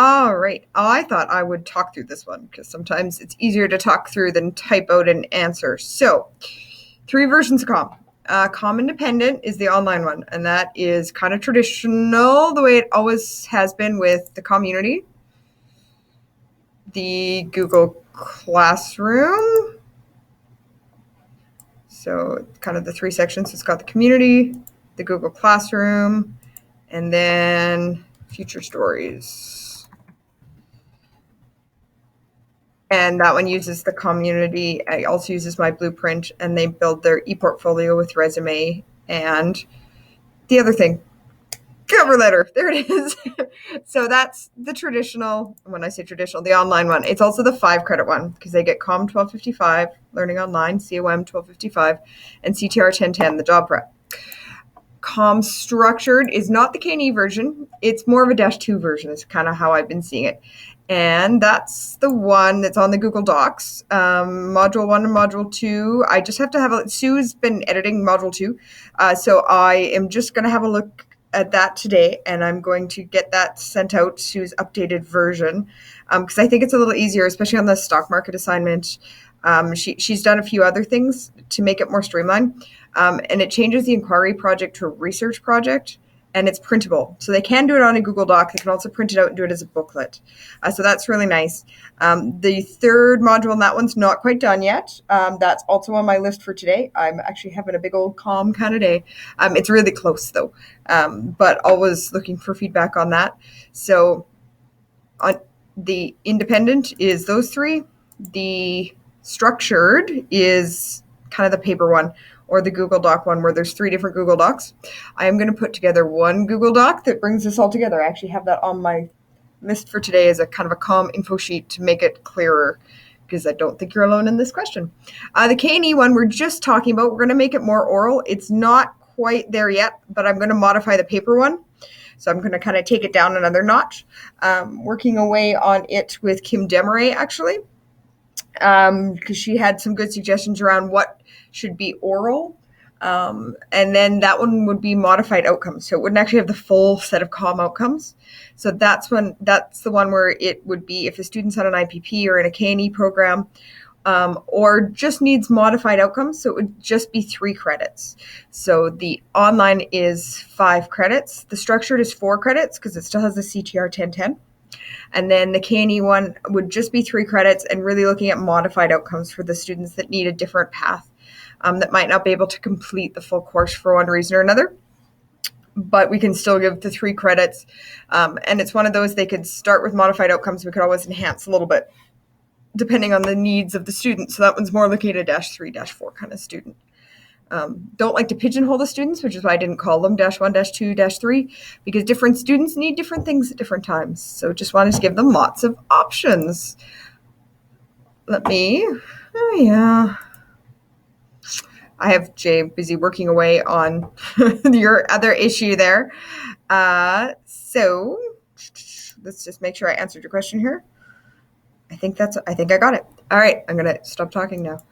All right. I thought I would talk through this one because sometimes it's easier to talk through than type out an answer. So, three versions of COM. COM Independent is the online one, and that is kind of traditional, the way it always has been with the community. The Google Classroom. So, kind of the three sections. It's got the community, the Google Classroom, and then Future Stories. And that one uses the community. It also uses my blueprint, and they build their e-portfolio with resume and the other thing, cover letter. There it is. So that's the traditional. When I say traditional, the online one. It's also the 5-credit one because they get COM 1255, Learning Online, COM 1255, and CTR 1010, the job prep. COM Structured is not the K&E version. It's more of a -2 version. Is kind of how I've been seeing it. And that's the one that's on the Google Docs. Module 1 and Module 2. I just have to have Sue's been editing Module 2. So I am just going to have a look at that today, and I'm going to get that sent out, Sue's updated version, because I think it's a little easier, especially on the stock market assignment. She's done a few other things to make it more streamlined. And it changes the inquiry project to a research project, and it's printable. So they can do it on a Google Doc. They can also print it out and do it as a booklet. So that's really nice. The third module, and that one's not quite done yet. That's also on my list for today. I'm actually having a big old COM kind of day. It's really close though, but always looking for feedback on that. So on the independent is those three. The structured is kind of the paper one, or the Google Doc one, where there's 3 different Google Docs. I am going to put together one Google Doc that brings this all together. I actually have that on my list for today as a kind of a COM info sheet to make it clearer, because I don't think you're alone in this question. The K&E one we're just talking about, we're going to make it more oral. It's not quite there yet, but I'm going to modify the paper one. So I'm going to kind of take it down another notch. Working away on it with Kim Desmarais, actually, because she had some good suggestions around what should be oral. And then that one would be modified outcomes. So it wouldn't actually have the full set of COM outcomes. So that's the one where it would be if the student's on an IPP or in a K&E program, or just needs modified outcomes. So it would just be 3 credits. So the online is 5 credits. The structured is 4 credits because it still has the CTR 1010. And then the K&E one would just be 3 credits, and really looking at modified outcomes for the students that need a different path, that might not be able to complete the full course for one reason or another. But we can still give the 3 credits. And it's one of those, they could start with modified outcomes. We could always enhance a little bit depending on the needs of the student. So that one's more looking at a -3, -4 kind of student. Don't like to pigeonhole the students, which is why I didn't call them -1, -2, -3, because different students need different things at different times. So just wanted to give them lots of options. I have Jay busy working away on your other issue there. So let's just make sure I answered your question here. I think I got it. All right, I'm going to stop talking now.